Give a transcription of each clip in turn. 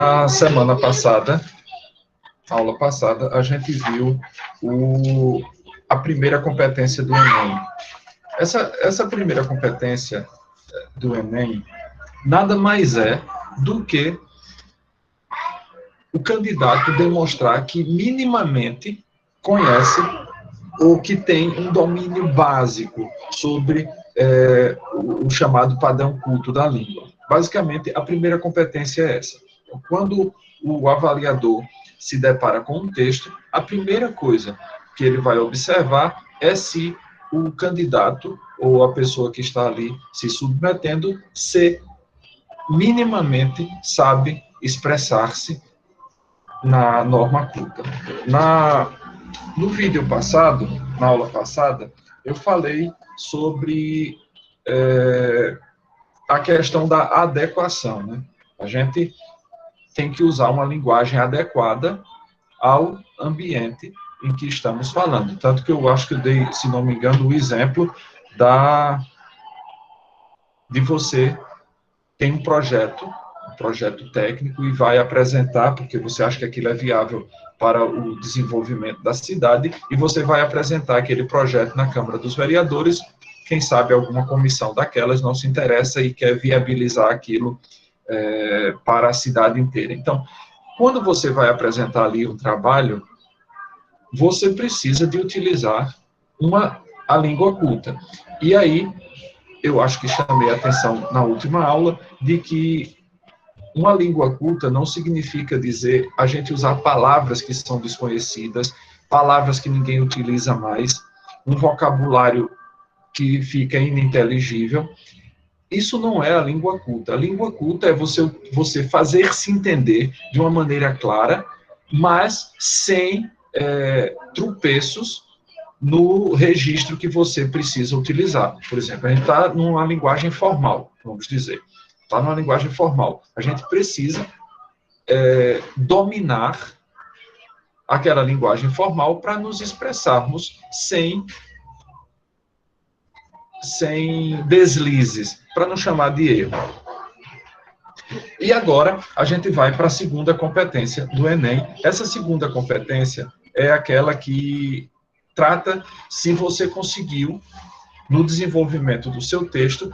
Na semana passada, aula passada, a gente viu a primeira competência do Enem. Essa primeira competência do Enem nada mais é do que o candidato demonstrar que minimamente conhece ou que tem um domínio básico sobre o chamado padrão culto da língua. Basicamente, a primeira competência é essa. Quando o avaliador se depara com um texto, a primeira coisa que ele vai observar é se o candidato ou a pessoa que está ali se submetendo se minimamente sabe expressar-se na norma culta. No vídeo passado, na aula passada, eu falei sobre a questão da adequação, né? A gente tem que usar uma linguagem adequada ao ambiente em que estamos falando. Tanto que eu acho que eu dei, se não me engano, o exemplo de você tem um projeto técnico e vai apresentar, porque você acha que aquilo é viável para o desenvolvimento da cidade, e você vai apresentar aquele projeto na Câmara dos Vereadores, quem sabe alguma comissão daquelas não se interessa e quer viabilizar aquilo para a cidade inteira. Então, quando você vai apresentar ali um trabalho, você precisa de utilizar a língua culta. E aí, eu acho que chamei a atenção na última aula de que uma língua culta não significa dizer a gente usar palavras que são desconhecidas, palavras que ninguém utiliza mais, um vocabulário que fica ininteligível. Isso não é a língua culta. A língua culta é você fazer se entender de uma maneira clara, mas sem tropeços no registro que você precisa utilizar. Por exemplo, a gente está numa linguagem formal, vamos dizer. Está numa linguagem formal. A gente precisa dominar aquela linguagem formal para nos expressarmos sem deslizes, para não chamar de erro. E agora a gente vai para a segunda competência do Enem. Essa segunda competência é aquela que trata se você conseguiu, no desenvolvimento do seu texto,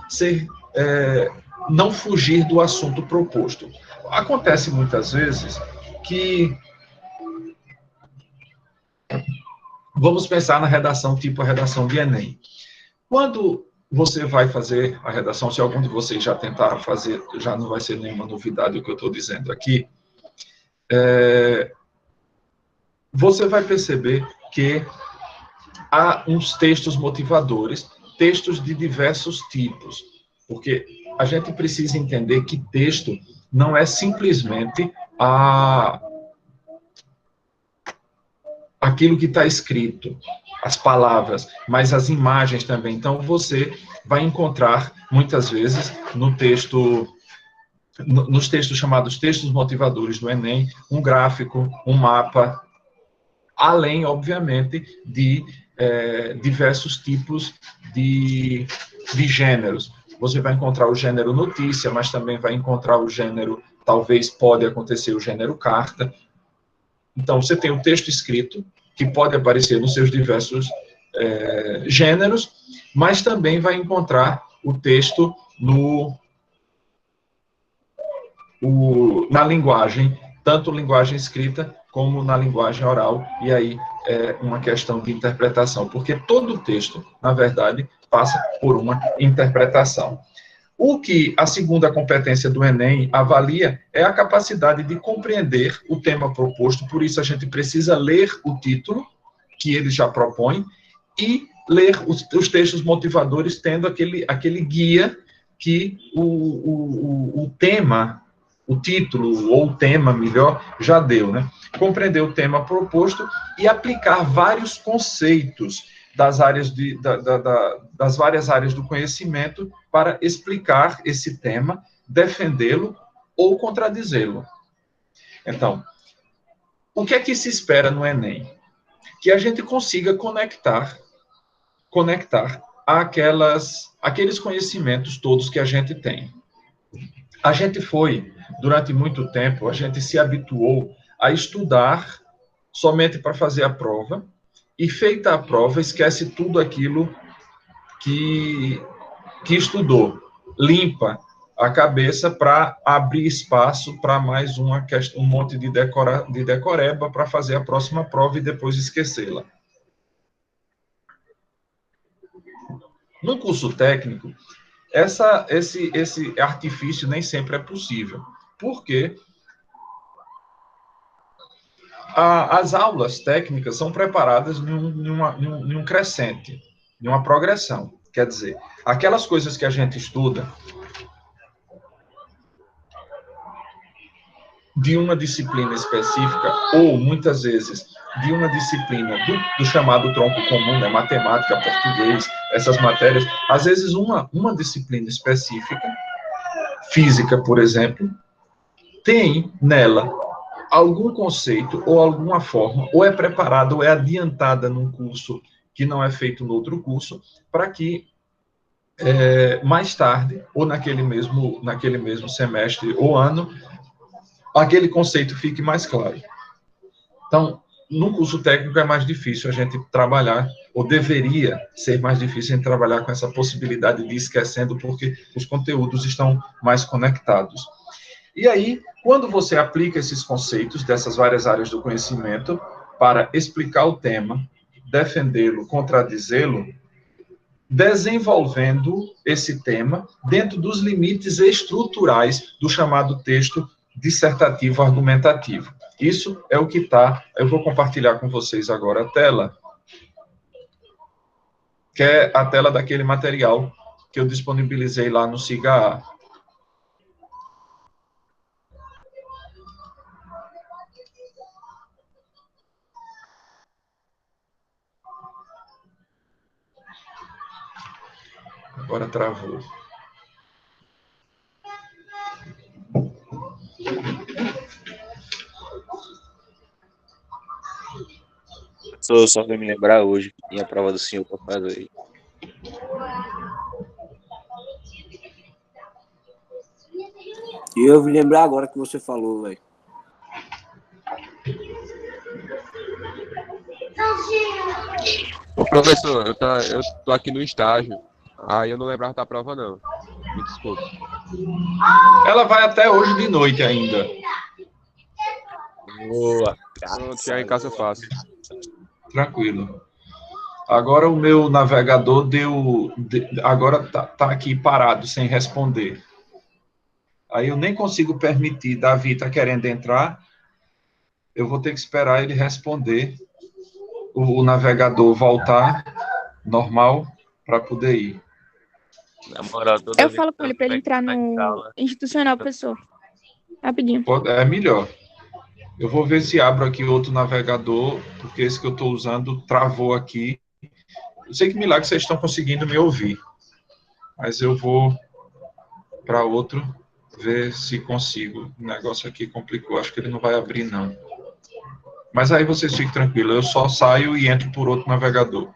não fugir do assunto proposto. Acontece muitas vezes que vamos pensar na redação tipo a redação de Enem. Quando você vai fazer a redação, se algum de vocês já tentaram fazer, já não vai ser nenhuma novidade o que eu estou dizendo aqui, você vai perceber que há uns textos motivadores, textos de diversos tipos, porque a gente precisa entender que texto não é simplesmente aquilo que está escrito, as palavras, mas as imagens também. Então, você vai encontrar, muitas vezes, nos textos chamados textos motivadores do Enem, um gráfico, um mapa, além, obviamente, de diversos tipos de gêneros. Você vai encontrar o gênero notícia, mas também vai encontrar o gênero, talvez pode acontecer o gênero carta. Então, você tem o texto escrito, que pode aparecer nos seus diversos gêneros, mas também vai encontrar o texto na linguagem, tanto linguagem escrita como na linguagem oral, e aí é uma questão de interpretação, porque todo texto, na verdade, passa por uma interpretação. O que a segunda competência do Enem avalia é a capacidade de compreender o tema proposto, por isso a gente precisa ler o título, que ele já propõe, e ler os textos motivadores, tendo aquele guia que o tema, o título, ou o tema, melhor, já deu, né? Compreender o tema proposto e aplicar vários conceitos das várias áreas do conhecimento para explicar esse tema, defendê-lo ou contradizê-lo. Então, o que é que se espera no Enem? Que a gente consiga conectar aqueles conhecimentos todos que a gente tem. A gente foi durante muito tempo, a gente se habituou a estudar somente para fazer a prova, e feita a prova, esquece tudo aquilo que estudou. Limpa a cabeça para abrir espaço para mais um monte de decoreba para fazer a próxima prova e depois esquecê-la. No curso técnico, esse artifício nem sempre é possível. Por quê? As aulas técnicas são preparadas em um crescente, em uma progressão. Quer dizer, aquelas coisas que a gente estuda de uma disciplina específica, ou muitas vezes de uma disciplina do chamado tronco comum, né, matemática, português, essas matérias, às vezes uma disciplina específica, física, por exemplo, tem nela algum conceito ou alguma forma, ou é preparada ou é adiantada num curso que não é feito no outro curso, para que mais tarde, ou naquele mesmo semestre ou ano, aquele conceito fique mais claro. Então, no curso técnico é mais difícil a gente trabalhar, ou deveria ser mais difícil a gente trabalhar com essa possibilidade de ir esquecendo, porque os conteúdos estão mais conectados. E aí, quando você aplica esses conceitos dessas várias áreas do conhecimento para explicar o tema, defendê-lo, contradizê-lo, desenvolvendo esse tema dentro dos limites estruturais do chamado texto dissertativo argumentativo. Isso é o que está. Eu vou compartilhar com vocês agora a tela, que é a tela daquele material que eu disponibilizei lá no SIGA. Agora travou. Só vai me lembrar hoje que tinha a prova do senhor para fazer. E eu me lembrar agora que você falou, velho. Ô, professor, eu tô aqui no estágio. Aí eu não lembrava da prova, não. Me desculpe. Ela vai até hoje de noite ainda. Boa. Quando chegar em casa eu faço. Tranquilo. Agora o meu navegador agora tá aqui parado, sem responder. Aí eu nem consigo permitir. Davi está querendo entrar. Eu vou ter que esperar ele responder. O navegador voltar normal para poder ir. Na moral, toda Eu vez falo que com ele pra ele entrar tá em no aula, institucional, professor. Rapidinho. É melhor. Eu vou ver se abro aqui outro navegador, porque esse que eu estou usando travou aqui. Eu sei que milagre vocês estão conseguindo me ouvir, mas eu vou para outro ver se consigo. O negócio aqui complicou, acho que ele não vai abrir, não. Mas aí vocês fiquem tranquilos, eu só saio e entro por outro navegador.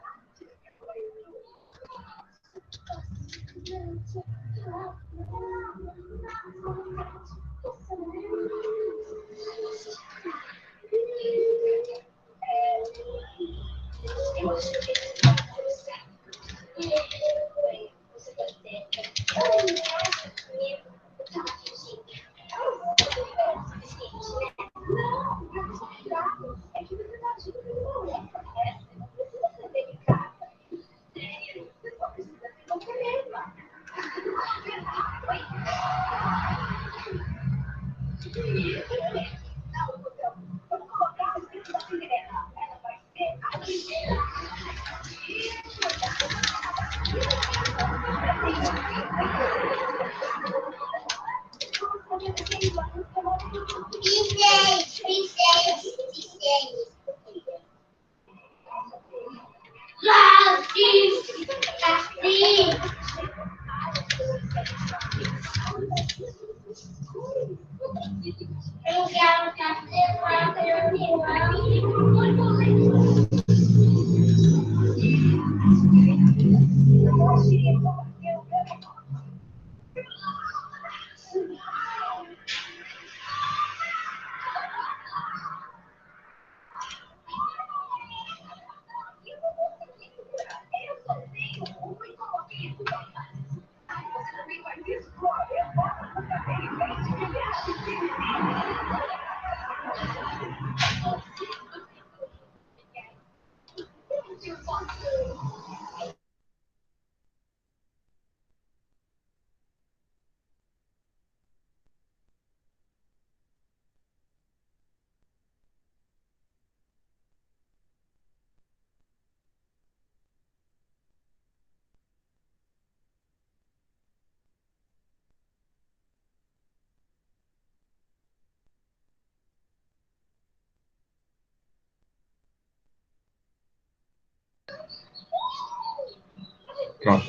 Pronto.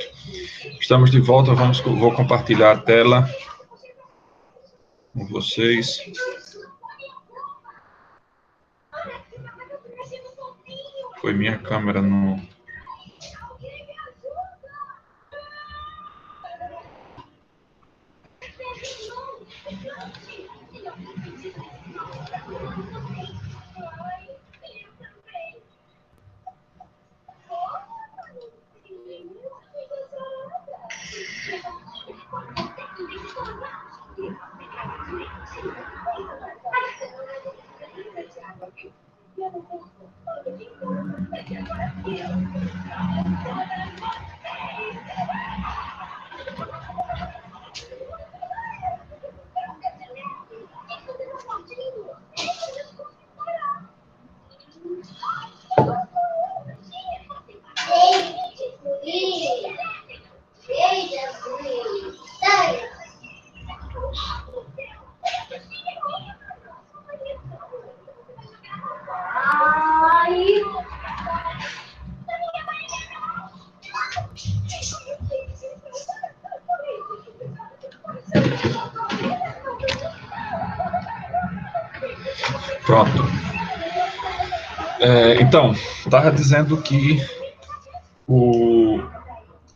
Estamos de volta, vou compartilhar a tela com vocês. Foi minha câmera no... Pronto. Então, estava dizendo que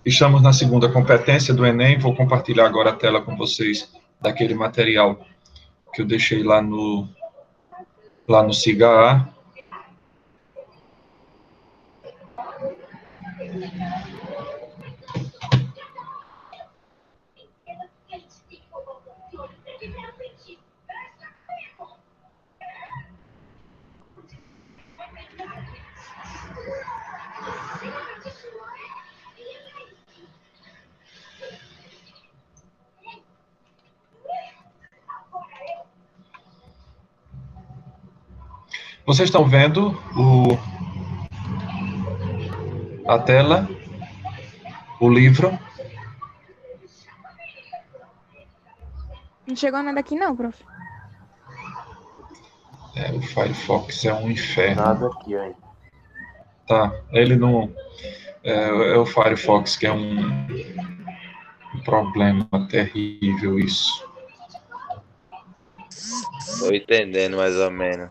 estamos na segunda competência do Enem. Vou compartilhar agora a tela com vocês daquele material que eu deixei lá no SIGA. Vocês estão vendo a tela, o livro? Não chegou nada aqui não, prof. O Firefox é um inferno. Nada aqui ainda. Tá, ele não... É o Firefox que é um problema terrível isso. Tô entendendo mais ou menos.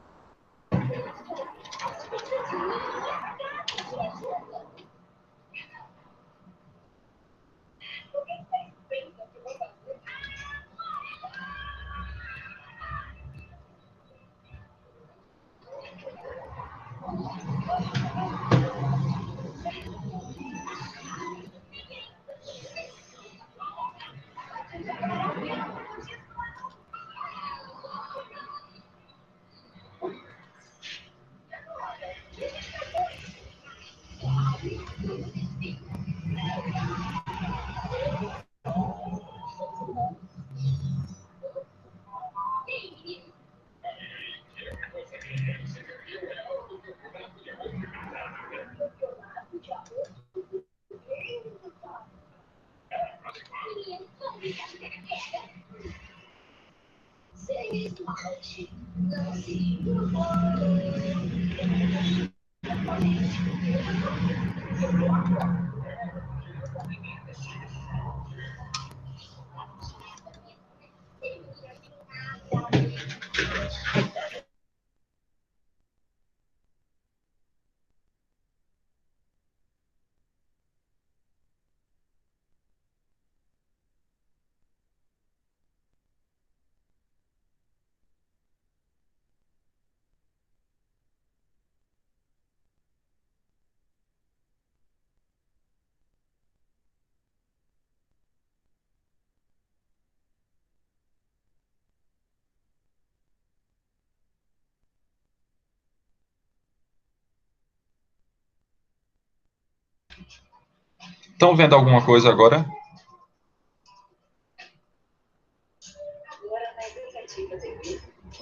Estão vendo alguma coisa agora?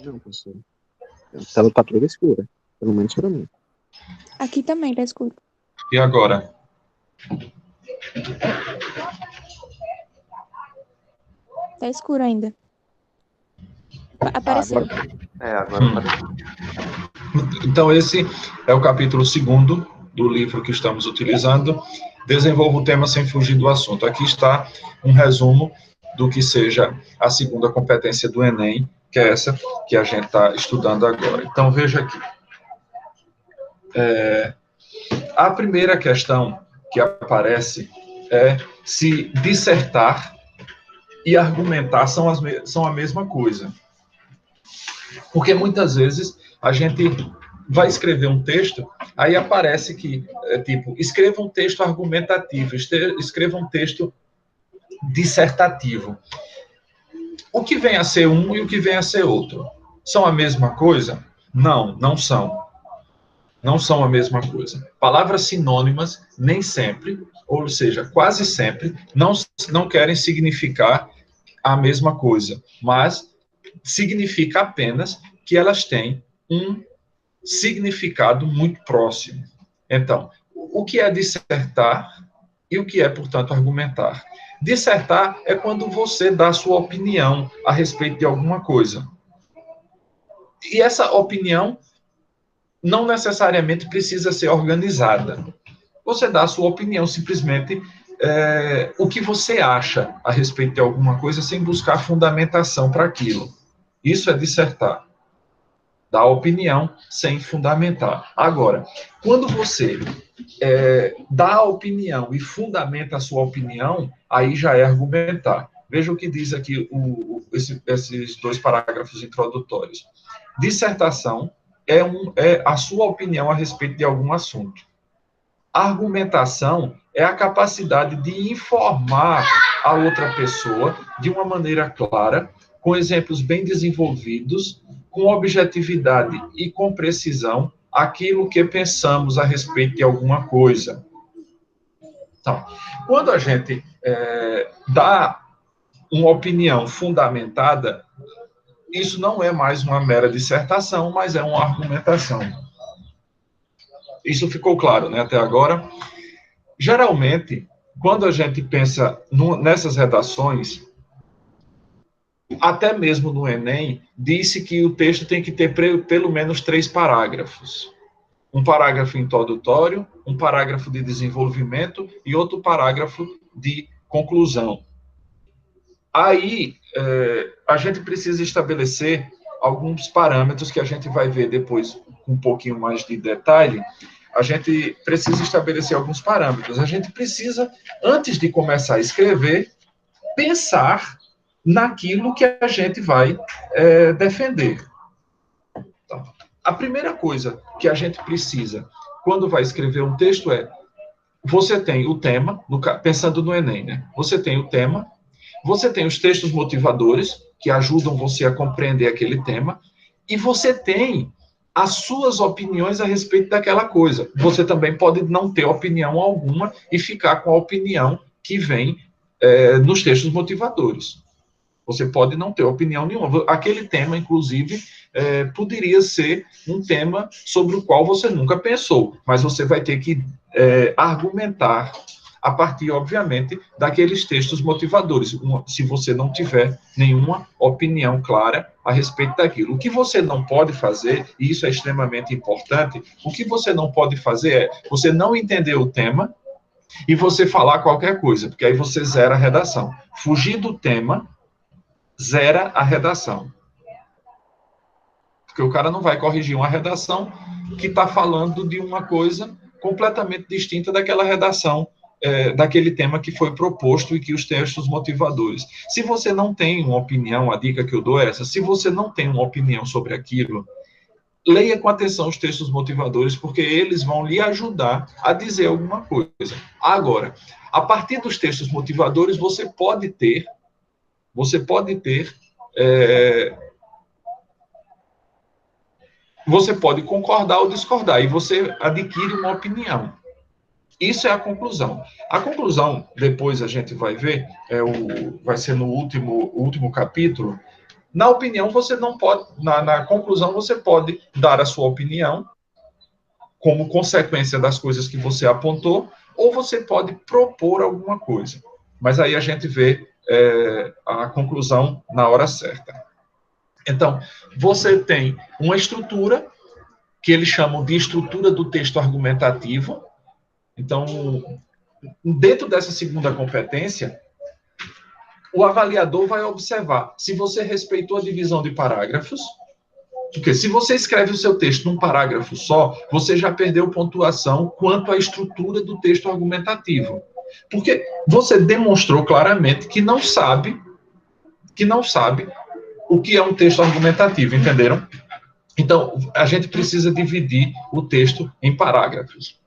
Não, professor. A tela tá toda escura, pelo menos para mim. Aqui também tá escuro. E agora? Tá escuro ainda. Apareceu. Agora Então, esse é o capítulo 2º do livro que estamos utilizando. Desenvolva o tema sem fugir do assunto. Aqui está um resumo do que seja a segunda competência do Enem, que é essa que a gente está estudando agora. Então, veja aqui. A primeira questão que aparece é se dissertar e argumentar são a mesma coisa. Porque muitas vezes a gente vai escrever um texto, aí aparece que, tipo, escreva um texto argumentativo, escreva um texto dissertativo. O que vem a ser um e o que vem a ser outro? São a mesma coisa? Não, não são. Não são a mesma coisa. Palavras sinônimas, nem sempre, ou seja, quase sempre, não querem significar a mesma coisa, mas significa apenas que elas têm um significado muito próximo. Então, o que é dissertar e o que é, portanto, argumentar? Dissertar é quando você dá a sua opinião a respeito de alguma coisa. E essa opinião não necessariamente precisa ser organizada. Você dá a sua opinião, simplesmente o que você acha a respeito de alguma coisa, sem buscar fundamentação para aquilo. Isso é dissertar. Dar opinião sem fundamentar. Agora, quando você dá a opinião e fundamenta a sua opinião, aí já é argumentar. Veja o que diz aqui esses dois parágrafos introdutórios. Dissertação é a sua opinião a respeito de algum assunto. Argumentação é a capacidade de informar a outra pessoa de uma maneira clara, com exemplos bem desenvolvidos, com objetividade e com precisão, aquilo que pensamos a respeito de alguma coisa. Então, quando a gente dá uma opinião fundamentada, isso não é mais uma mera dissertação, mas é uma argumentação. Isso ficou claro, né, até agora? Geralmente, quando a gente pensa nessas redações, até mesmo no Enem, disse que o texto tem que ter pelo menos 3 parágrafos. Um parágrafo introdutório, um parágrafo de desenvolvimento e outro parágrafo de conclusão. Aí, a gente precisa estabelecer alguns parâmetros que a gente vai ver depois com um pouquinho mais de detalhe. A gente precisa estabelecer alguns parâmetros. A gente precisa, antes de começar a escrever, pensar naquilo que a gente vai defender. Então, a primeira coisa que a gente precisa, quando vai escrever um texto, você tem o tema, pensando no Enem, né? Você tem o tema, você tem os textos motivadores, que ajudam você a compreender aquele tema, e você tem as suas opiniões a respeito daquela coisa. Você também pode não ter opinião alguma e ficar com a opinião que vem nos textos motivadores. Você pode não ter opinião nenhuma. Aquele tema, inclusive, poderia ser um tema sobre o qual você nunca pensou, mas você vai ter que argumentar a partir, obviamente, daqueles textos motivadores, se você não tiver nenhuma opinião clara a respeito daquilo. O que você não pode fazer, e isso é extremamente importante, o que você não pode fazer é você não entender o tema e você falar qualquer coisa, porque aí você zera a redação. Fugir do tema zera a redação. Porque o cara não vai corrigir uma redação que está falando de uma coisa completamente distinta daquela redação, daquele tema que foi proposto e que os textos motivadores. Se você não tem uma opinião, a dica que eu dou é essa, se você não tem uma opinião sobre aquilo, leia com atenção os textos motivadores, porque eles vão lhe ajudar a dizer alguma coisa. Agora, a partir dos textos motivadores, você pode ter você pode concordar ou discordar, e você adquire uma opinião. Isso é a conclusão. A conclusão, depois a gente vai ver, vai ser no último capítulo. Na opinião, você não pode, na conclusão, você pode dar a sua opinião como consequência das coisas que você apontou, ou você pode propor alguma coisa. Mas aí a gente vê a conclusão na hora certa. Então, você tem uma estrutura, que eles chamam de estrutura do texto argumentativo. Então, dentro dessa segunda competência, o avaliador vai observar se você respeitou a divisão de parágrafos, porque se você escreve o seu texto num parágrafo só, você já perdeu pontuação quanto à estrutura do texto argumentativo. Porque você demonstrou claramente que não sabe o que é um texto argumentativo, entenderam? Então, a gente precisa dividir o texto em parágrafos.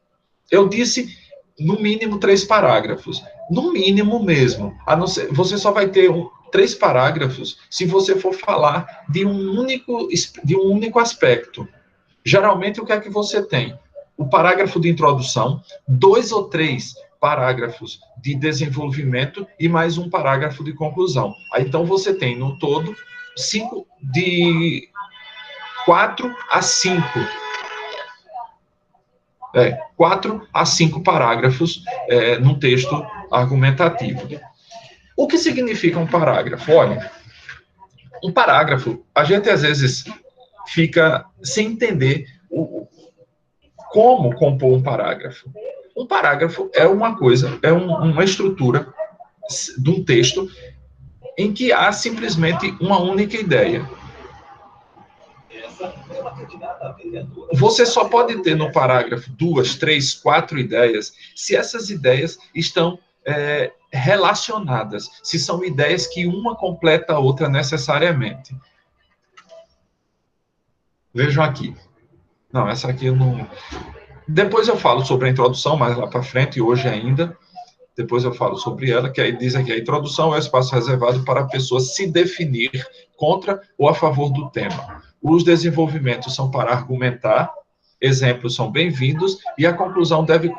Eu disse, no mínimo, 3 parágrafos. No mínimo mesmo. A não ser, você só vai ter 3 parágrafos se você for falar de um único aspecto. Geralmente, o que é que você tem? O parágrafo de introdução, 2 ou 3 parágrafos de desenvolvimento e mais um parágrafo de conclusão. Aí, então, você tem, no todo, 4 a 5. 4 a 5 parágrafos num texto argumentativo. O que significa um parágrafo? Olha, um parágrafo, a gente às vezes fica sem entender como compor um parágrafo. Um parágrafo é uma coisa, uma estrutura de um texto em que há simplesmente uma única ideia. Você só pode ter no parágrafo 2, 3, 4 ideias se essas ideias estão relacionadas, se são ideias que uma completa a outra necessariamente. Vejam aqui. Não, essa aqui eu não... Depois eu falo sobre a introdução, mais lá para frente, hoje ainda. Depois eu falo sobre ela, que aí diz aqui, a introdução é o espaço reservado para a pessoa se definir contra ou a favor do tema. Os desenvolvimentos são para argumentar, exemplos são bem-vindos, e a conclusão deve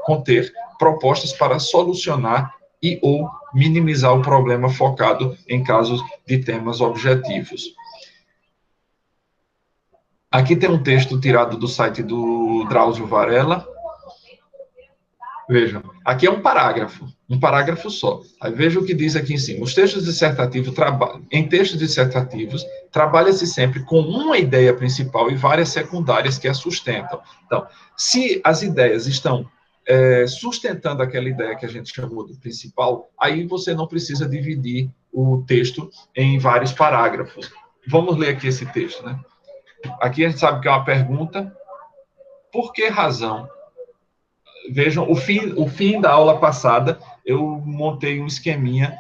conter propostas para solucionar e ou minimizar o problema focado em casos de temas objetivos. Aqui tem um texto tirado do site do Drauzio Varela. Vejam, aqui é um parágrafo só. Aí veja o que diz aqui em cima. Os textos dissertativos em textos dissertativos, trabalha-se sempre com uma ideia principal e várias secundárias que a sustentam. Então, se as ideias estão sustentando aquela ideia que a gente chamou de principal, aí você não precisa dividir o texto em vários parágrafos. Vamos ler aqui esse texto, né? Aqui a gente sabe que é uma pergunta. Por que razão? Vejam, o fim da aula passada, eu montei um esqueminha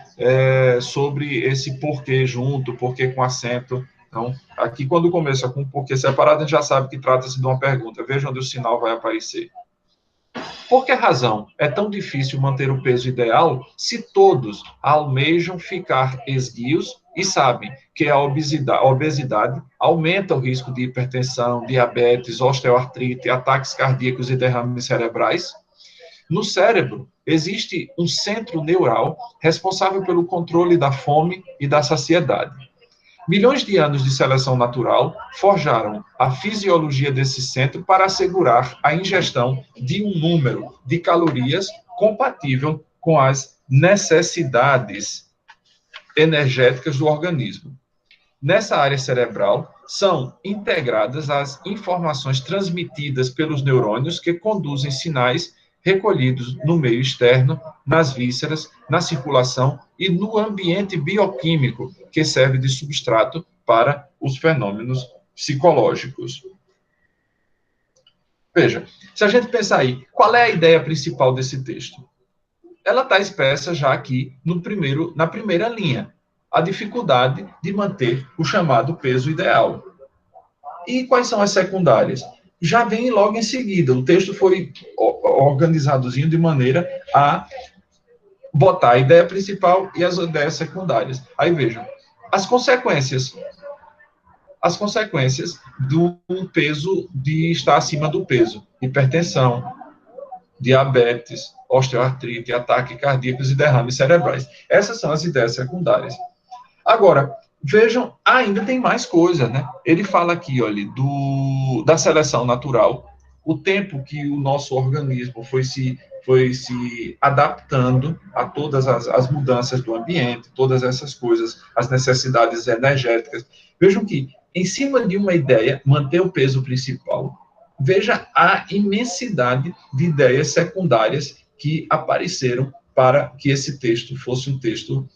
sobre esse porquê junto, porquê com acento. Então, aqui quando começa com porquê separado, a gente já sabe que trata-se de uma pergunta. Veja onde o sinal vai aparecer. Por que razão é tão difícil manter o peso ideal se todos almejam ficar esguios e sabem que a obesidade aumenta o risco de hipertensão, diabetes, osteoartrite, ataques cardíacos e derrames cerebrais? No cérebro, existe um centro neural responsável pelo controle da fome e da saciedade. Milhões de anos de seleção natural forjaram a fisiologia desse centro para assegurar a ingestão de um número de calorias compatível com as necessidades energéticas do organismo. Nessa área cerebral, são integradas as informações transmitidas pelos neurônios que conduzem sinais recolhidos no meio externo, nas vísceras, na circulação e no ambiente bioquímico, que serve de substrato para os fenômenos psicológicos. Veja, se a gente pensar aí, qual é a ideia principal desse texto? Ela está expressa já aqui na primeira linha, a dificuldade de manter o chamado peso ideal. E quais são as secundárias? Já vem logo em seguida, o texto foi organizadozinho de maneira a botar a ideia principal e as ideias secundárias. Aí vejam, as consequências do peso, de estar acima do peso: hipertensão, diabetes, osteoartrite, ataques cardíacos e derrames cerebrais. Essas são as ideias secundárias. Agora, vejam, ainda tem mais coisa, né? Ele fala aqui, olha, da seleção natural, o tempo que o nosso organismo foi se adaptando a todas as mudanças do ambiente, todas essas coisas, as necessidades energéticas. Vejam que, em cima de uma ideia, manter o peso principal, veja a imensidade de ideias secundárias que apareceram para que esse texto fosse um texto,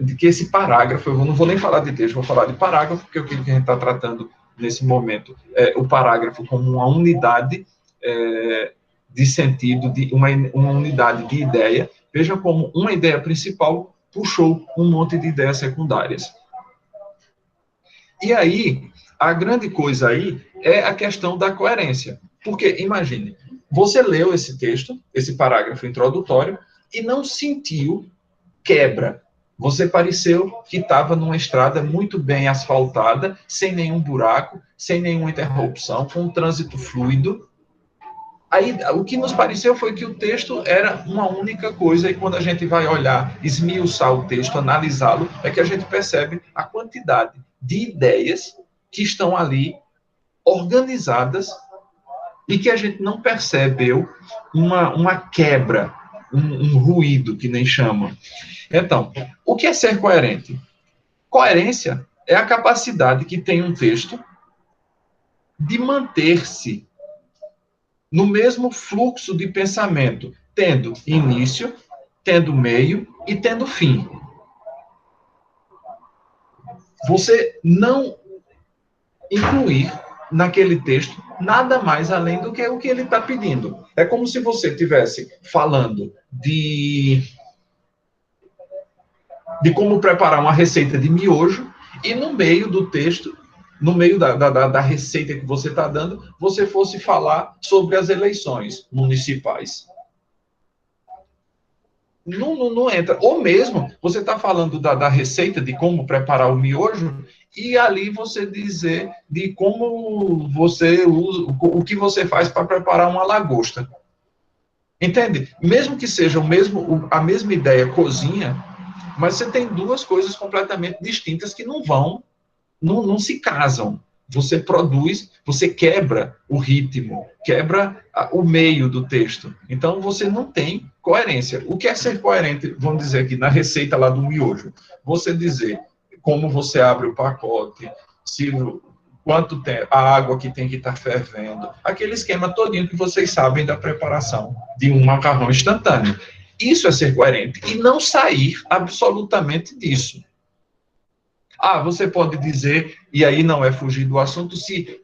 de que esse parágrafo, eu não vou nem falar de texto, vou falar de parágrafo, porque é o que a gente está tratando nesse momento, o parágrafo como uma unidade de sentido, de uma unidade de ideia. Veja como uma ideia principal puxou um monte de ideias secundárias. E aí, a grande coisa aí é a questão da coerência. Porque, imagine, você leu esse texto, esse parágrafo introdutório, e não sentiu quebra. Você pareceu que estava numa estrada muito bem asfaltada, sem nenhum buraco, sem nenhuma interrupção, com um trânsito fluido. Aí, o que nos pareceu foi que o texto era uma única coisa, e quando a gente vai olhar, esmiuçar o texto, analisá-lo, é que a gente percebe a quantidade de ideias que estão ali organizadas e que a gente não percebeu uma quebra, um ruído, que nem chamam. Então, o que é ser coerente? Coerência é a capacidade que tem um texto de manter-se no mesmo fluxo de pensamento, tendo início, tendo meio e tendo fim. Você não incluir naquele texto nada mais além do que o que ele está pedindo. É como se você estivesse falando de como preparar uma receita de miojo e no meio do texto, no meio da receita que você está dando, você fosse falar sobre as eleições municipais. Não entra. Ou mesmo, você está falando da receita de como preparar o miojo e ali você dizer de como você usa, o que você faz para preparar uma lagosta. Entende? Mesmo que seja a mesma ideia cozinha, mas você tem duas coisas completamente distintas que não se casam. Você produz, você quebra o ritmo, quebra o meio do texto. Então, você não tem coerência. O que é ser coerente, vamos dizer aqui, na receita lá do miojo? Você dizer como você abre o pacote, quanto tempo, a água que tem que estar fervendo, aquele esquema todinho que vocês sabem da preparação de um macarrão instantâneo. Isso é ser coerente e não sair absolutamente disso. Você pode dizer, e aí não é fugir do assunto, se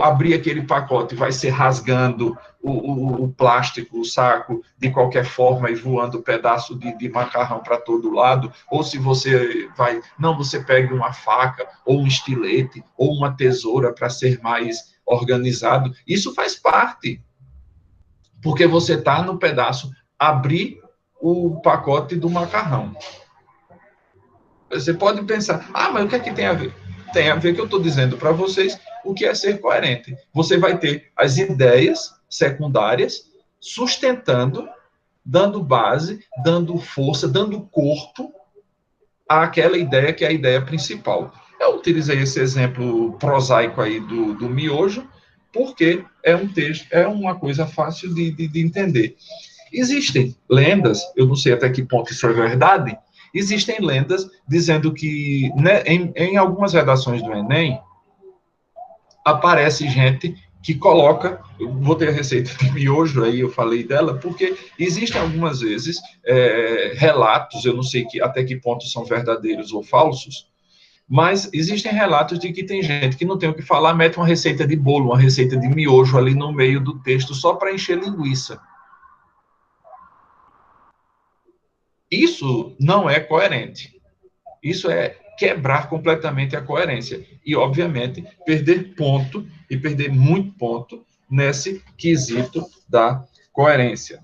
abrir aquele pacote vai ser rasgando o plástico, o saco, de qualquer forma, e voando pedaço de macarrão para todo lado, ou se você você pega uma faca, ou um estilete, ou uma tesoura para ser mais organizado. Isso faz parte, porque você está no pedaço, abrir o pacote do macarrão. Você pode pensar, mas o que é que tem a ver? Tem a ver que eu estou dizendo para vocês o que é ser coerente. Você vai ter as ideias secundárias sustentando, dando base, dando força, dando corpo àquela ideia que é a ideia principal. Eu utilizei esse exemplo prosaico aí do miojo, porque é um texto, é uma coisa fácil de entender. Existem lendas, eu não sei até que ponto isso é verdade. Existem lendas dizendo que, né, em algumas redações do Enem, aparece gente que coloca, eu vou ter a receita de miojo, aí eu falei dela, porque existem algumas vezes relatos, eu não sei até que ponto são verdadeiros ou falsos, mas existem relatos de que tem gente que não tem o que falar, mete uma receita de bolo, uma receita de miojo ali no meio do texto, só para encher linguiça. Isso não é coerente. Isso é quebrar completamente a coerência. E, obviamente, perder ponto, e perder muito ponto, nesse quesito da coerência.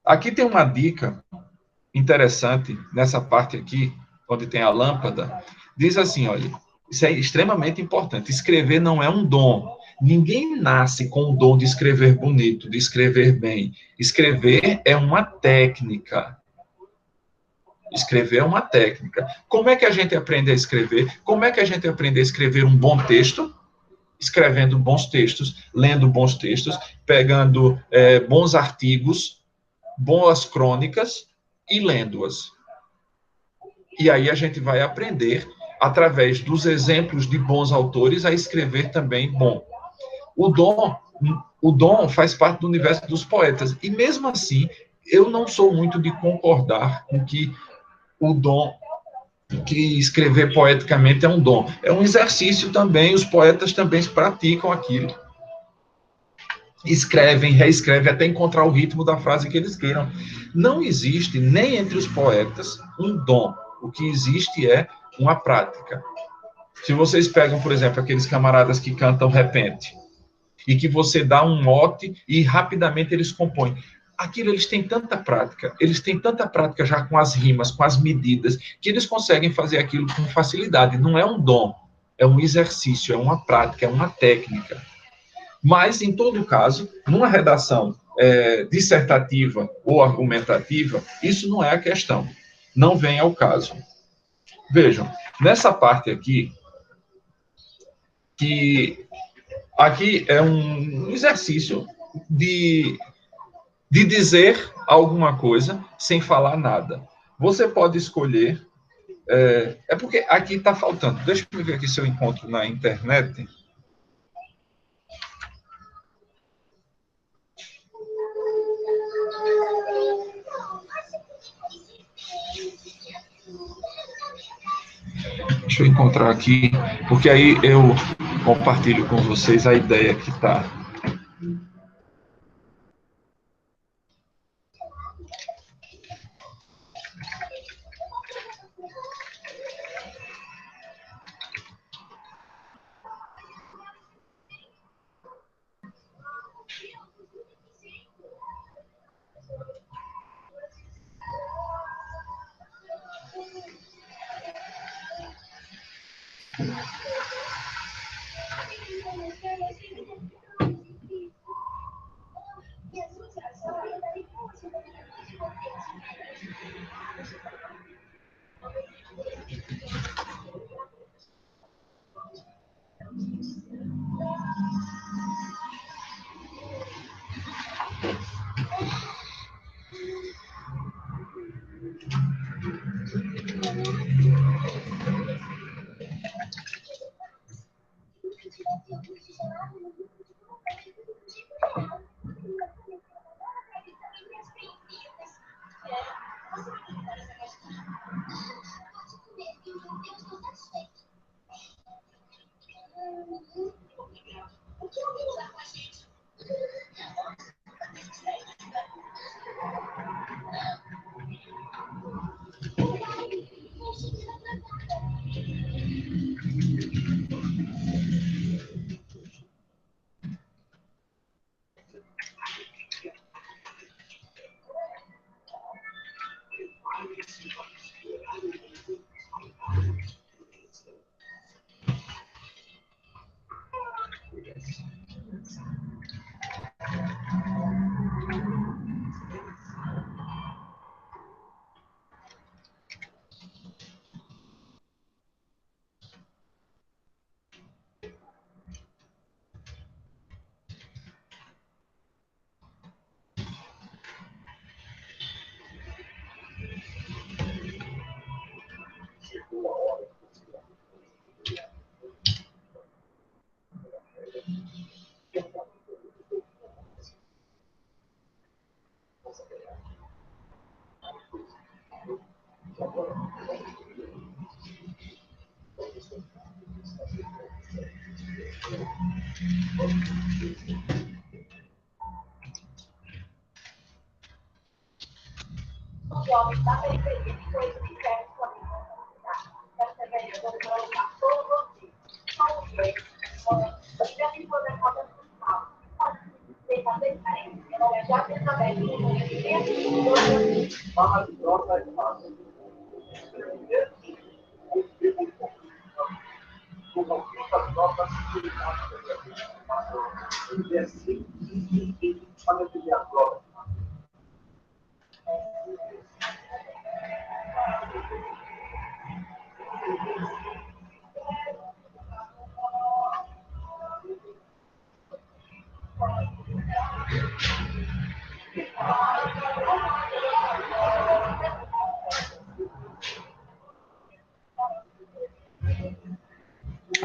Aqui tem uma dica interessante, nessa parte aqui, onde tem a lâmpada. Diz assim, olha, isso é extremamente importante. Escrever não é um dom. Ninguém nasce com o dom de escrever bonito, de escrever bem. Escrever é uma técnica. Escrever é uma técnica. Como é que a gente aprende a escrever? Como é que a gente aprende a escrever um bom texto? Escrevendo bons textos, lendo bons textos, pegando bons artigos, boas crônicas e lendo-as. E aí a gente vai aprender, através dos exemplos de bons autores, a escrever também bom. O dom, o dom faz parte do universo dos poetas. E mesmo assim, eu não sou muito de concordar com que o dom, que escrever poeticamente é um dom. É um exercício também, os poetas também praticam aquilo. Escrevem, reescrevem, até encontrar o ritmo da frase que eles queiram. Não existe, nem entre os poetas, um dom. O que existe é uma prática. Se vocês pegam, por exemplo, aqueles camaradas que cantam repente, e que você dá um mote e rapidamente eles compõem. Aquilo eles têm tanta prática já com as rimas, com as medidas, que eles conseguem fazer aquilo com facilidade. Não é um dom, é um exercício, é uma prática, é uma técnica. Mas, em todo caso, numa redação dissertativa ou argumentativa, isso não é a questão. Não vem ao caso. Vejam, nessa parte aqui, que aqui é um exercício de dizer alguma coisa sem falar nada. Você pode escolher. É porque aqui está faltando. Deixa eu ver aqui se eu encontro na internet. Deixa eu encontrar aqui, porque aí eu compartilho com vocês a ideia que está.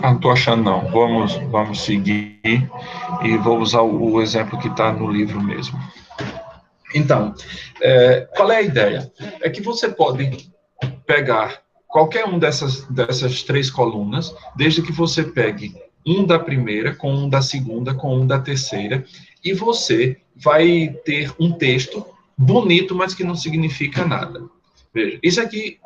Ah, não estou achando, não. Vamos seguir e vou usar o exemplo que está no livro mesmo. Então, qual é a ideia? É que você pode pegar qualquer um dessas 3 colunas, desde que você pegue um da primeira, com um da segunda, com um da terceira, e você vai ter um texto bonito, mas que não significa nada. Veja, isso aqui,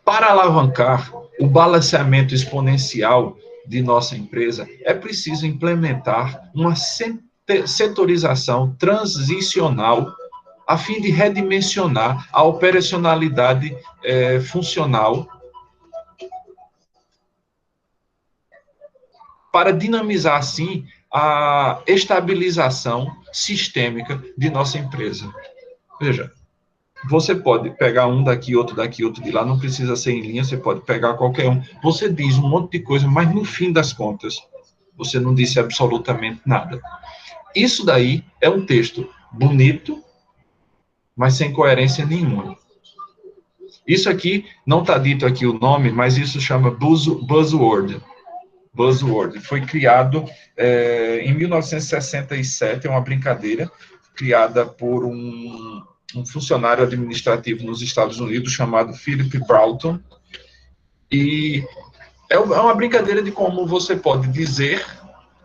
para alavancar o balanceamento exponencial de nossa empresa, é preciso implementar uma setorização transicional a fim de redimensionar a operacionalidade funcional para dinamizar, assim, a estabilização sistêmica de nossa empresa. Veja, você pode pegar um daqui, outro de lá, não precisa ser em linha, você pode pegar qualquer um. Você diz um monte de coisa, mas no fim das contas, você não disse absolutamente nada. Isso daí é um texto bonito, mas sem coerência nenhuma. Isso aqui, não está dito aqui o nome, mas isso chama buzzword. Buzzword. Foi criado em 1967, é uma brincadeira, criada por um funcionário administrativo nos Estados Unidos, chamado Philip Broughton, e é uma brincadeira de como você pode dizer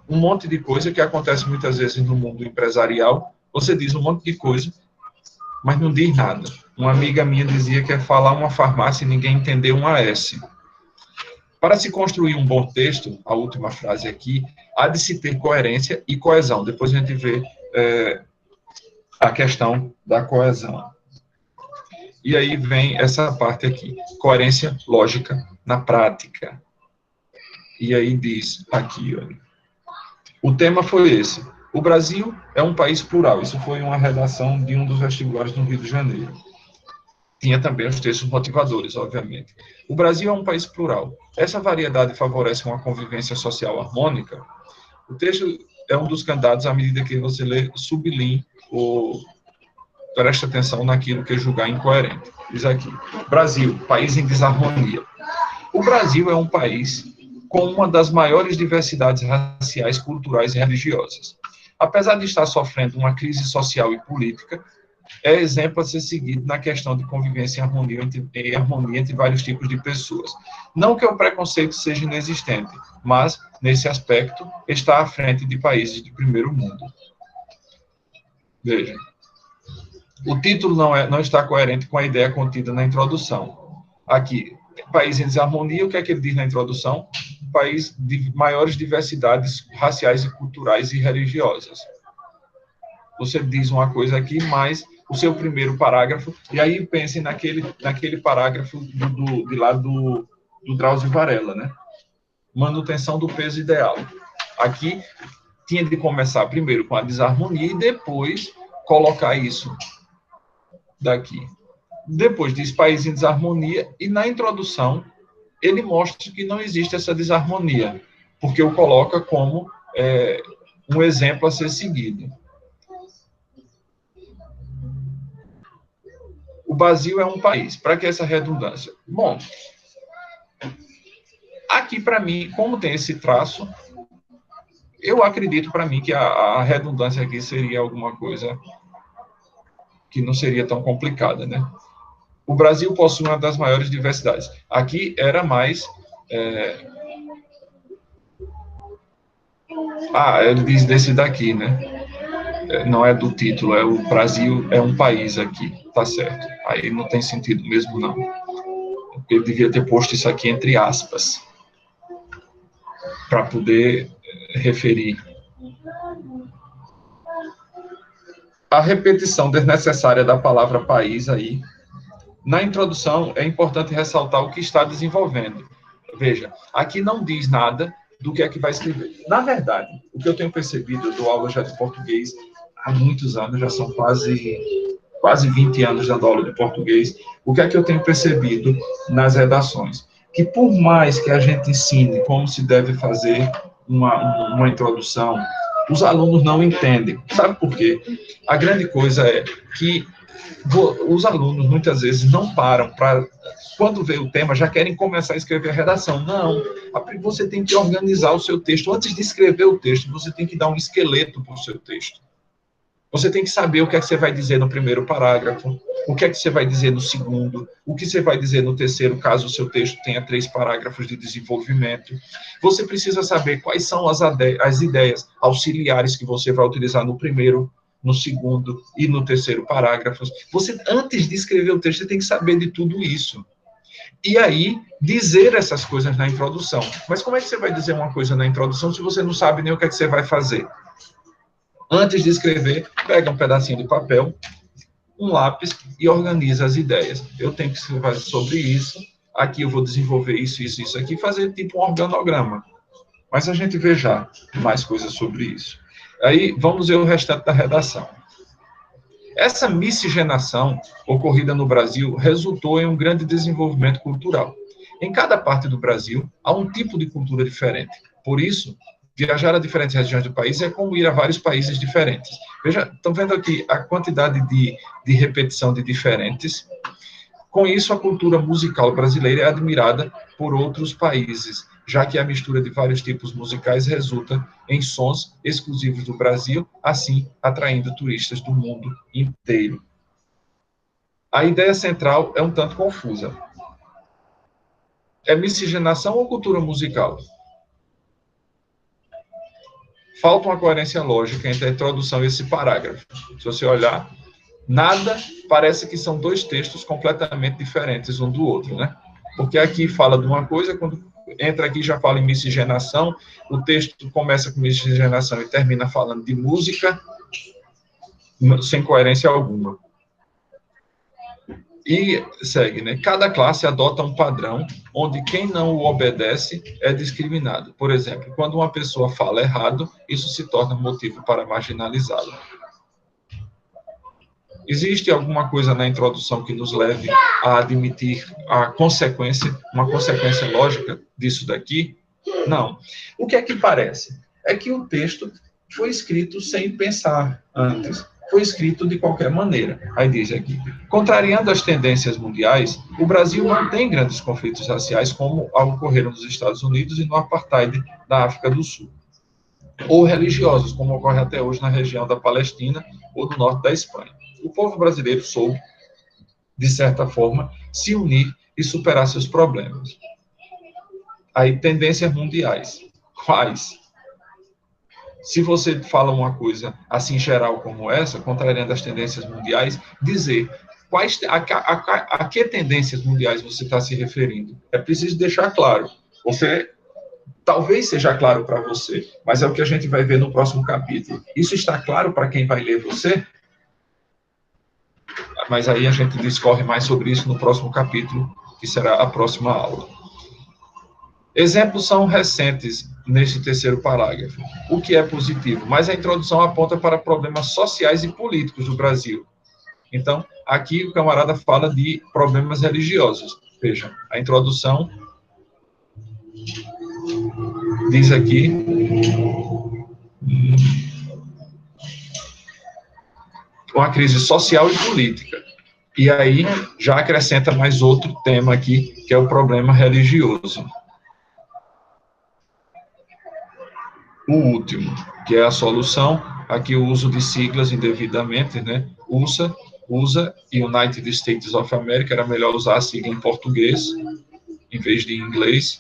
um monte de coisa que acontece muitas vezes no mundo empresarial. Você diz um monte de coisa, mas não diz nada. Uma amiga minha dizia que é falar uma farmácia e ninguém entendeu uma S. Para se construir um bom texto, a última frase aqui, há de se ter coerência e coesão. Depois a gente vê a questão da coesão. E aí vem essa parte aqui, coerência lógica na prática. E aí diz aqui, olha, o tema foi esse. O Brasil é um país plural. Isso foi uma redação de um dos vestibulares no Rio de Janeiro. Tinha também os textos motivadores, obviamente. O Brasil é um país plural. Essa variedade favorece uma convivência social harmônica. O texto é um dos candidatos à medida que você lê sublinhe ou preste atenção naquilo que julgar incoerente. Diz aqui, Brasil, país em desarmonia. O Brasil é um país com uma das maiores diversidades raciais, culturais e religiosas. Apesar de estar sofrendo uma crise social e política, é exemplo a ser seguido na questão de convivência e harmonia entre vários tipos de pessoas. Não que o preconceito seja inexistente, mas, nesse aspecto, está à frente de países de primeiro mundo. Veja, o título não está coerente com a ideia contida na introdução. Aqui, país em desarmonia, o que é que ele diz na introdução? País de maiores diversidades raciais e culturais e religiosas. Você diz uma coisa aqui, mas o seu primeiro parágrafo, e aí pense naquele parágrafo do Drauzio Varela, né? Manutenção do peso ideal. Aqui tinha de começar primeiro com a desarmonia e depois colocar isso daqui. Depois diz país em desarmonia e na introdução ele mostra que não existe essa desarmonia, porque o coloca como um exemplo a ser seguido. O Brasil é um país. Para que essa redundância? Bom, aqui para mim, como tem esse traço, eu acredito para mim que a redundância aqui seria alguma coisa que não seria tão complicada, né? O Brasil possui uma das maiores diversidades. Aqui era mais... ele diz desse daqui, né? Não é do título, o Brasil é um país aqui, tá certo. Aí não tem sentido mesmo, não. Ele devia ter posto isso aqui entre aspas, para poder referir. A repetição desnecessária da palavra país aí, na introdução, é importante ressaltar o que está desenvolvendo. Veja, aqui não diz nada do que é que vai escrever. Na verdade, o que eu tenho percebido, eu dou aula já de português há muitos anos, já são quase 20 anos dando aula de português. O que é que eu tenho percebido nas redações? Que por mais que a gente ensine como se deve fazer uma introdução, os alunos não entendem. Sabe por quê? A grande coisa é que Os alunos, muitas vezes, não param para, quando vê o tema, já querem começar a escrever a redação. Não, você tem que organizar o seu texto. Antes de escrever o texto, você tem que dar um esqueleto para o seu texto. Você tem que saber o que é que você vai dizer no primeiro parágrafo, o que é que você vai dizer no segundo, o que você vai dizer no terceiro, caso o seu texto tenha 3 parágrafos de desenvolvimento. Você precisa saber quais são as ideias auxiliares que você vai utilizar no primeiro, no segundo e no terceiro parágrafos. Você, antes de escrever o texto, você tem que saber de tudo isso. E aí, dizer essas coisas na introdução. Mas como é que você vai dizer uma coisa na introdução se você não sabe nem o que é que você vai fazer? Antes de escrever, pega um pedacinho de papel, um lápis e organiza as ideias. Eu tenho que escrever sobre isso, aqui eu vou desenvolver isso, isso, isso aqui, fazer tipo um organograma. Mas a gente vê já mais coisas sobre isso. Aí, vamos ver o restante da redação. Essa miscigenação ocorrida no Brasil resultou em um grande desenvolvimento cultural. Em cada parte do Brasil, há um tipo de cultura diferente. Por isso, viajar a diferentes regiões do país é como ir a vários países diferentes. Veja, estão vendo aqui a quantidade de repetição de diferentes? Com isso, a cultura musical brasileira é admirada por outros países, já que a mistura de vários tipos musicais resulta em sons exclusivos do Brasil, assim atraindo turistas do mundo inteiro. A ideia central é um tanto confusa. É miscigenação ou cultura musical? Falta uma coerência lógica entre a introdução e esse parágrafo. Se você olhar, nada parece que são 2 textos completamente diferentes um do outro, né? Porque aqui fala de uma coisa, quando entra aqui já fala em miscigenação, o texto começa com miscigenação e termina falando de música, sem coerência alguma. E segue, né? Cada classe adota um padrão onde quem não o obedece é discriminado. Por exemplo, quando uma pessoa fala errado, isso se torna motivo para marginalizá-lo. Existe alguma coisa na introdução que nos leve a admitir a consequência, uma consequência lógica disso daqui? Não. O que é que parece? É que o texto foi escrito sem pensar antes. Foi escrito de qualquer maneira. Aí diz aqui, contrariando as tendências mundiais, o Brasil não tem grandes conflitos raciais como ocorreram nos Estados Unidos e no apartheid da África do Sul. Ou religiosos, como ocorre até hoje na região da Palestina ou do norte da Espanha. O povo brasileiro soube, de certa forma, se unir e superar seus problemas. Aí, tendências mundiais. Quais? Se você fala uma coisa assim geral como essa, contrariando as tendências mundiais, dizer a que tendências mundiais você está se referindo. É preciso deixar claro. Talvez seja claro para você, mas é o que a gente vai ver no próximo capítulo. Isso está claro para quem vai ler você? Mas aí a gente discorre mais sobre isso no próximo capítulo, que será a próxima aula. Exemplos são recentes neste terceiro parágrafo, o que é positivo, mas a introdução aponta para problemas sociais e políticos do Brasil. Então, aqui o camarada fala de problemas religiosos. Veja, a introdução diz aqui uma crise social e política. E aí já acrescenta mais outro tema aqui, que é o problema religioso. O último, que é a solução, aqui o uso de siglas indevidamente, né? USA e United States of America, era melhor usar a sigla em português, em vez de em inglês.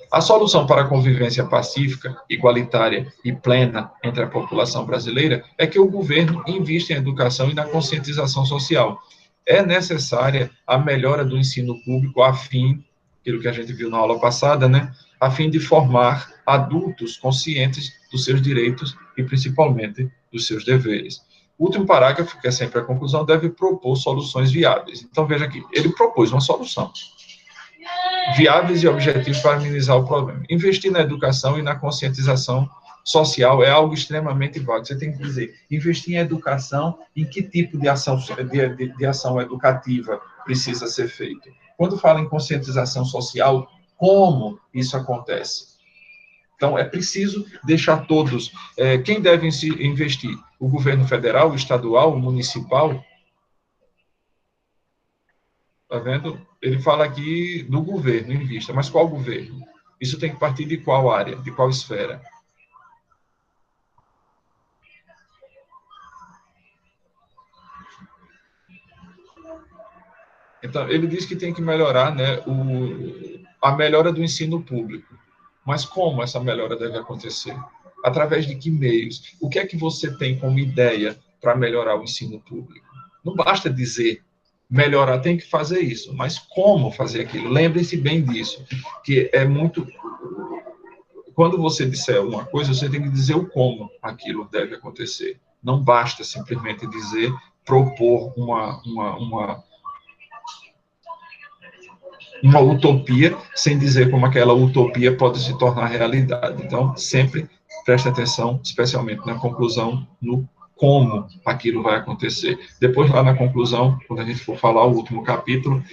A solução para a convivência pacífica, igualitária e plena entre a população brasileira é que o governo invista em educação e na conscientização social. É necessária a melhora do ensino público a fim, aquilo que a gente viu na aula passada, né? A fim de formar adultos conscientes dos seus direitos e, principalmente, dos seus deveres. O último parágrafo, que é sempre a conclusão, deve propor soluções viáveis. Então, veja aqui, ele propôs uma solução. Viáveis e objetivos para minimizar o problema. Investir na educação e na conscientização social é algo extremamente vago. Você tem que dizer, investir em educação, em que tipo de ação, de ação educativa precisa ser feito. Quando fala em conscientização social, como isso acontece? Então, é preciso deixar todos... quem deve investir? O governo federal, o estadual, o municipal? Tá vendo? Ele fala aqui do governo em vista, mas qual governo? Isso tem que partir de qual área, de qual esfera? Então, ele diz que tem que melhorar, né, a melhora do ensino público. Mas como essa melhora deve acontecer? Através de que meios? O que é que você tem como ideia para melhorar o ensino público? Não basta dizer melhorar, tem que fazer isso, mas como fazer aquilo? Lembre-se bem disso, que é muito... Quando você disser uma coisa, você tem que dizer o como aquilo deve acontecer. Não basta simplesmente dizer, propor uma utopia, sem dizer como aquela utopia pode se tornar realidade. Então, sempre preste atenção, especialmente na conclusão, no como aquilo vai acontecer. Depois, lá na conclusão, quando a gente for falar o último capítulo,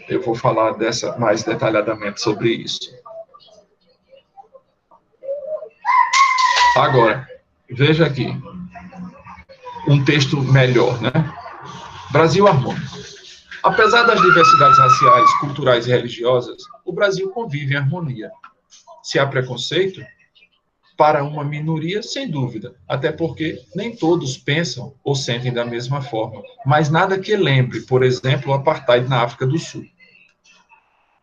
eu vou falar mais detalhadamente sobre isso. Agora, veja aqui, um texto melhor, né? Brasil harmônico. Apesar das diversidades raciais, culturais e religiosas, o Brasil convive em harmonia. Se há preconceito, para uma minoria, sem dúvida, até porque nem todos pensam ou sentem da mesma forma, mas nada que lembre, por exemplo, o apartheid na África do Sul.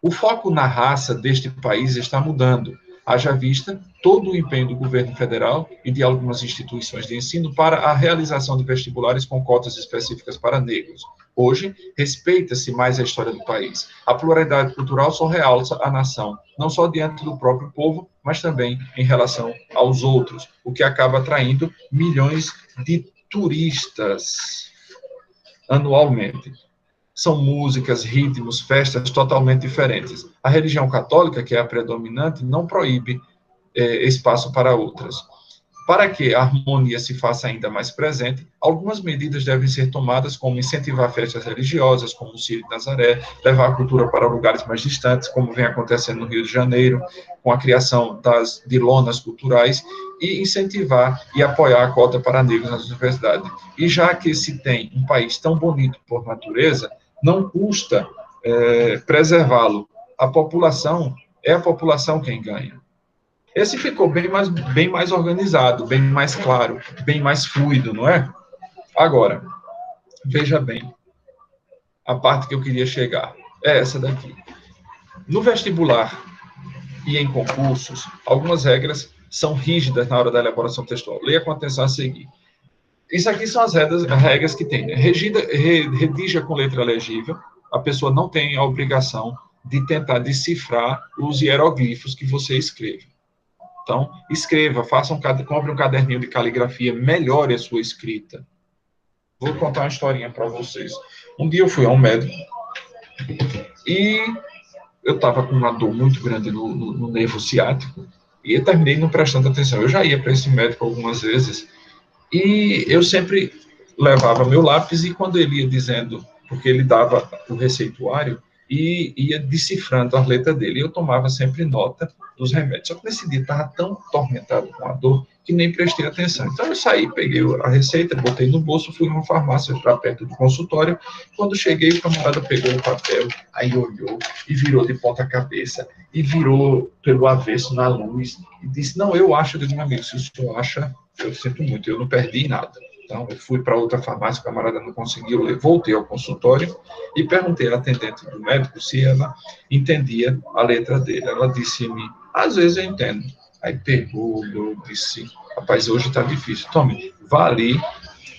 O foco na raça deste país está mudando, haja vista todo o empenho do governo federal e de algumas instituições de ensino para a realização de vestibulares com cotas específicas para negros. Hoje, respeita-se mais a história do país. A pluralidade cultural só realça a nação, não só diante do próprio povo, mas também em relação aos outros, o que acaba atraindo milhões de turistas anualmente. São músicas, ritmos, festas totalmente diferentes. A religião católica, que é a predominante, não proíbe espaço para outras. Para que a harmonia se faça ainda mais presente, algumas medidas devem ser tomadas, como incentivar festas religiosas, como o Círio de Nazaré, levar a cultura para lugares mais distantes, como vem acontecendo no Rio de Janeiro, com a criação de lonas culturais, e incentivar e apoiar a cota para negros nas universidades. E já que se tem um país tão bonito por natureza, não custa preservá-lo. A população quem ganha. Esse ficou bem mais organizado, bem mais claro, bem mais fluido, não é? Agora, veja bem, a parte que eu queria chegar é essa daqui. No vestibular e em concursos, algumas regras são rígidas na hora da elaboração textual. Leia com atenção a seguir. Isso aqui são as regras que tem. Né? Redija com letra legível. A pessoa não tem a obrigação de tentar decifrar os hieroglifos que você escreve. Então, escreva, compre um caderninho de caligrafia, melhore a sua escrita. Vou contar uma historinha para vocês. Um dia eu fui a um médico e eu estava com uma dor muito grande no nervo ciático e eu terminei não prestando atenção. Eu já ia para esse médico algumas vezes e eu sempre levava meu lápis e quando ele ia dizendo, porque ele dava o receituário, e ia decifrando as letras dele. E eu tomava sempre nota dos remédios. Só que nesse dia eu estava tão atormentado com a dor que nem prestei atenção. Então eu saí, peguei a receita, botei no bolso, fui numa farmácia para perto do consultório. Quando cheguei, o camarada pegou o papel, aí olhou e virou de ponta cabeça, e virou pelo avesso na luz, e disse, não, eu acho, eu digo, meu amigo, se o senhor acha, eu sinto muito, eu não perdi nada. Então, eu fui para outra farmácia, o camarada não conseguiu ler, voltei ao consultório e perguntei à atendente do médico se ela entendia a letra dele. Ela disse-me, às vezes eu entendo. Aí pegou, eu disse, rapaz, hoje está difícil. Tome, vá ali,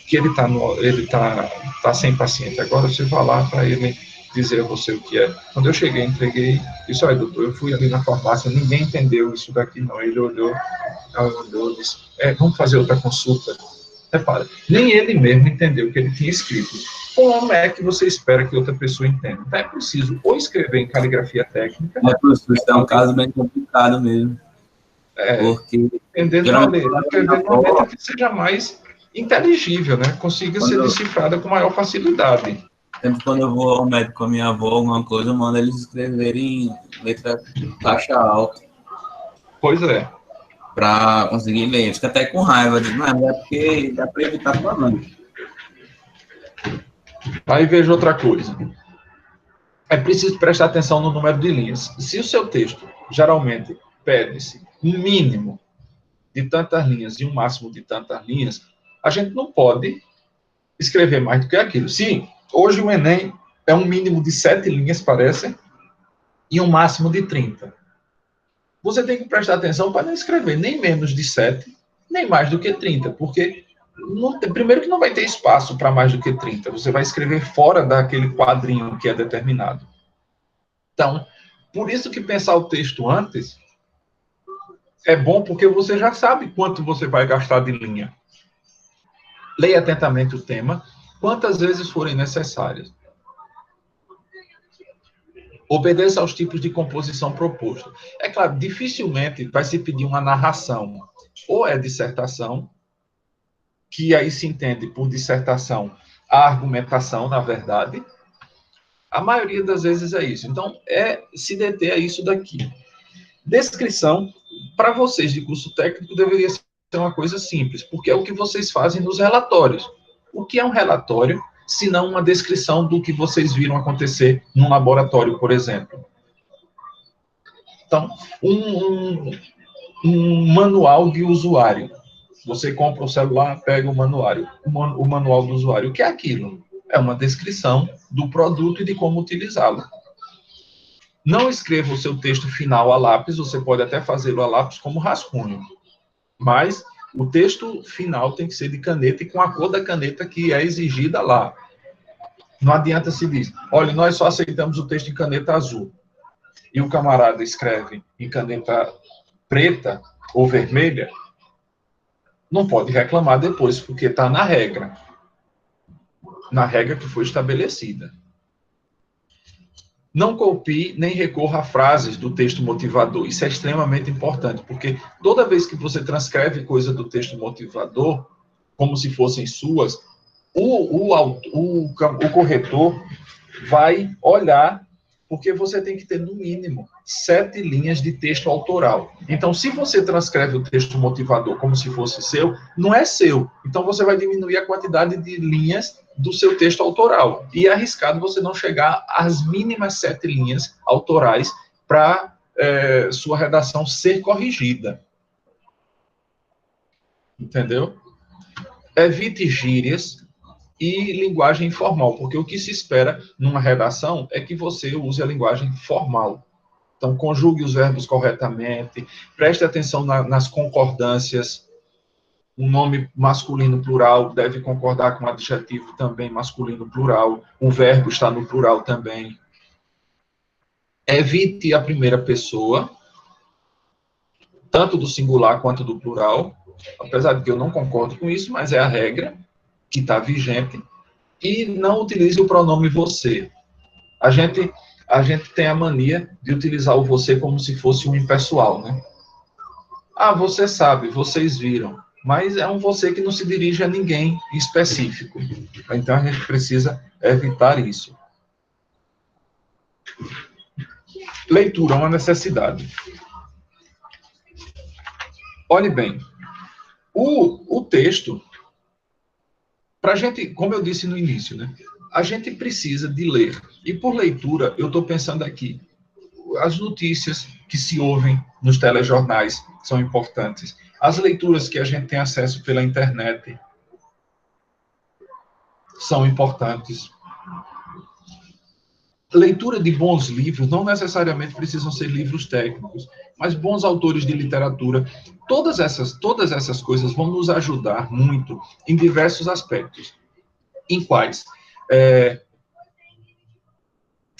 que ele tá sem paciente. Agora você vai lá para ele dizer a você o que é. Quando eu cheguei, entreguei, disse, olha, doutor, eu fui ali na farmácia, ninguém entendeu isso daqui, não. Ele olhou, disse, vamos fazer outra consulta. Repara, nem ele mesmo entendeu o que ele tinha escrito. Como é que você espera que outra pessoa entenda? Então é preciso ou escrever em caligrafia técnica... Professor, isso é um caso bem complicado mesmo. Porque... Entendendo a letra, escrever uma letra que seja mais inteligível, né? Consiga ser decifrada com maior facilidade. Sempre quando eu vou ao médico com a minha avó, alguma coisa, eu mando eles escreverem letra caixa alta. Pois é. Para conseguir ler. Fica até com raiva. Mas é porque dá para evitar falando. Aí veja outra coisa. é preciso prestar atenção no número de linhas. Se o seu texto, geralmente, pede-se um mínimo de tantas linhas e um máximo de tantas linhas, a gente não pode escrever mais do que aquilo. Se hoje o Enem é um mínimo de 7 linhas, parece, e um máximo de 30. Você tem que prestar atenção para não escrever nem menos de 7, nem mais do que 30, porque primeiro que não vai ter espaço para mais do que 30. Você vai escrever fora daquele quadrinho que é determinado. Então, por isso que pensar o texto antes é bom, porque você já sabe quanto você vai gastar de linha. Leia atentamente o tema, quantas vezes forem necessárias. Obedeça aos tipos de composição proposto. É claro, dificilmente vai se pedir uma narração. Ou é dissertação, que aí se entende por dissertação a argumentação, na verdade. A maioria das vezes é isso. Então, é se deter a isso daqui. Descrição, para vocês de curso técnico, deveria ser uma coisa simples, porque é o que vocês fazem nos relatórios. O que é um relatório, se não uma descrição do que vocês viram acontecer num laboratório, por exemplo? Então, um manual de usuário. Você compra o celular, pega o manual do usuário. O que é aquilo? É uma descrição do produto e de como utilizá-lo. Não escreva o seu texto final a lápis, você pode até fazê-lo a lápis como rascunho. Mas o texto final tem que ser de caneta e com a cor da caneta que é exigida lá. Não adianta se dizer, olha, nós só aceitamos o texto em caneta azul. E o camarada escreve em caneta preta ou vermelha, não pode reclamar depois, porque está na regra. Na regra que foi estabelecida. Não copie nem recorra a frases do texto motivador. Isso é extremamente importante, porque toda vez que você transcreve coisa do texto motivador, como se fossem suas, o corretor vai olhar, porque você tem que ter, no mínimo, 7 linhas de texto autoral. Então, se você transcreve o texto motivador como se fosse seu, não é seu. Então, você vai diminuir a quantidade de linhas do seu texto autoral. E é arriscado você não chegar às mínimas 7 linhas autorais para sua redação ser corrigida. Entendeu? Evite gírias e linguagem informal, porque o que se espera numa redação é que você use a linguagem formal. Então, conjugue os verbos corretamente, preste atenção nas concordâncias. Um nome masculino plural deve concordar com um adjetivo também masculino plural. O verbo está no plural também. Evite a primeira pessoa, tanto do singular quanto do plural, apesar de que eu não concordo com isso, mas é a regra que está vigente. E não utilize o pronome você. A gente tem a mania de utilizar o você como se fosse um impessoal, né? Ah, você sabe, vocês viram. Mas é um você que não se dirige a ninguém específico. Então, a gente precisa evitar isso. Leitura é uma necessidade. Olhe bem, o texto, para a gente, como eu disse no início, né, a gente precisa de ler. E por leitura, eu estou pensando aqui, as notícias que se ouvem nos telejornais são importantes. As leituras que a gente tem acesso pela internet são importantes. Leitura de bons livros não necessariamente precisam ser livros técnicos, mas bons autores de literatura. Todas essas coisas vão nos ajudar muito em diversos aspectos. Em quais?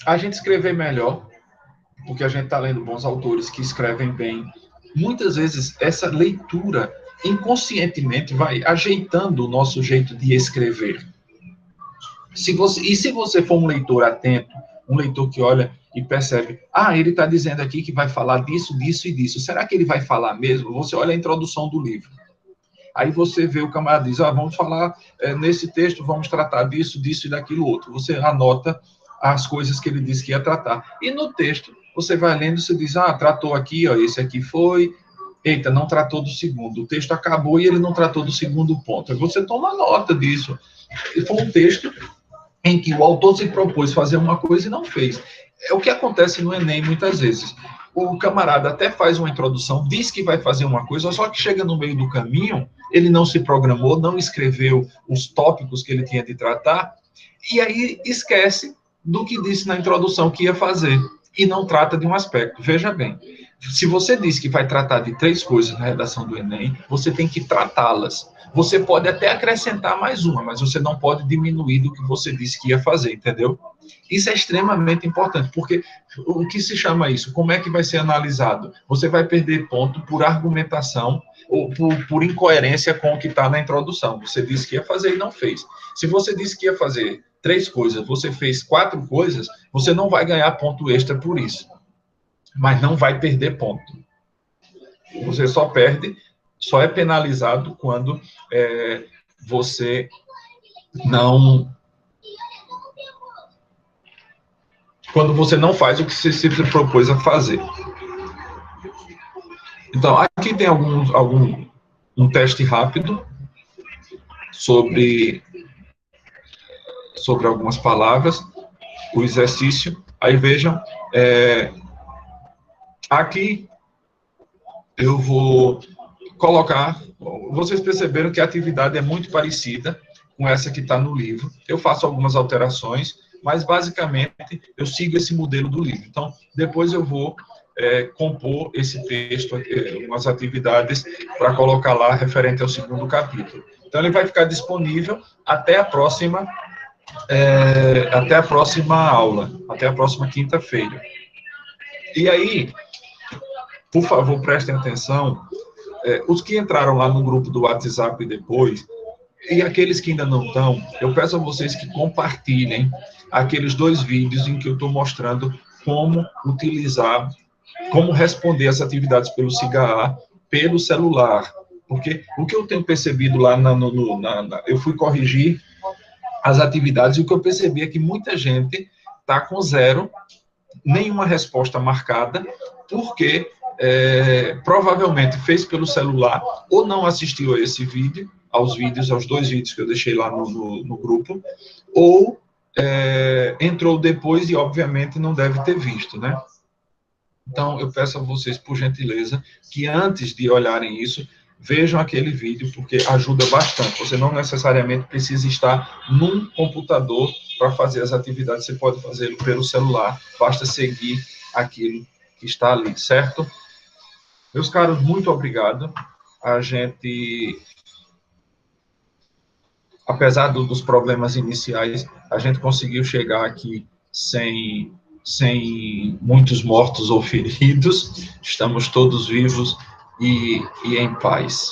A gente escrever melhor, porque a gente está lendo bons autores que escrevem bem. Muitas vezes, essa leitura, inconscientemente, vai ajeitando o nosso jeito de escrever. Se você for um leitor atento, um leitor que olha e percebe, ele está dizendo aqui que vai falar disso, disso e disso. Será que ele vai falar mesmo? Você olha a introdução do livro. Aí você vê o camarada diz, vamos falar nesse texto, vamos tratar disso, disso e daquilo outro. Você anota as coisas que ele disse que ia tratar. E no texto, você vai lendo, você diz, tratou aqui, esse aqui foi, eita, não tratou do segundo. O texto acabou e ele não tratou do segundo ponto. Aí você toma nota disso. E foi um texto em que o autor se propôs fazer uma coisa e não fez. É o que acontece no Enem muitas vezes. O camarada até faz uma introdução, diz que vai fazer uma coisa, só que chega no meio do caminho, ele não se programou, não escreveu os tópicos que ele tinha de tratar, e aí esquece do que disse na introdução que ia fazer, e não trata de um aspecto. Veja bem, se você diz que vai tratar de 3 coisas na redação do Enem, você tem que tratá-las. Você pode até acrescentar mais uma, mas você não pode diminuir do que você disse que ia fazer, entendeu? Isso é extremamente importante, porque o que se chama isso? Como é que vai ser analisado? Você vai perder ponto por argumentação ou por incoerência com o que está na introdução. Você disse que ia fazer e não fez. Se você disse que ia fazer 3 coisas, você fez 4 coisas, você não vai ganhar ponto extra por isso. Mas não vai perder ponto. Você só perde, só é penalizado quando você não... Quando você não faz o que você se propôs a fazer. Então, aqui tem um teste rápido sobre algumas palavras, o exercício. Aí vejam, aqui eu vou colocar, vocês perceberam que a atividade é muito parecida com essa que está no livro. Eu faço algumas alterações, mas basicamente eu sigo esse modelo do livro. Então, depois eu vou compor esse texto, umas atividades para colocar lá referente ao 2º capítulo. Então, ele vai ficar disponível até a próxima aula, até a próxima quinta-feira. E aí, por favor, prestem atenção, os que entraram lá no grupo do WhatsApp depois, e aqueles que ainda não estão, eu peço a vocês que compartilhem aqueles 2 vídeos em que eu estou mostrando como utilizar, como responder as atividades pelo SIGA pelo celular. Porque o que eu tenho percebido lá, eu fui corrigir as atividades, e o que eu percebi é que muita gente está com 0, nenhuma resposta marcada, porque provavelmente fez pelo celular ou não assistiu a esse vídeo, aos 2 vídeos que eu deixei lá no grupo, ou entrou depois e, obviamente, não deve ter visto, né? Então, eu peço a vocês, por gentileza, que antes de olharem isso, vejam aquele vídeo, porque ajuda bastante. Você não necessariamente precisa estar num computador para fazer as atividades, você pode fazê-lo pelo celular, basta seguir aquilo que está ali, certo? Meus caros, muito obrigado. A gente, apesar dos problemas iniciais, a gente conseguiu chegar aqui sem muitos mortos ou feridos. Estamos todos vivos e em paz.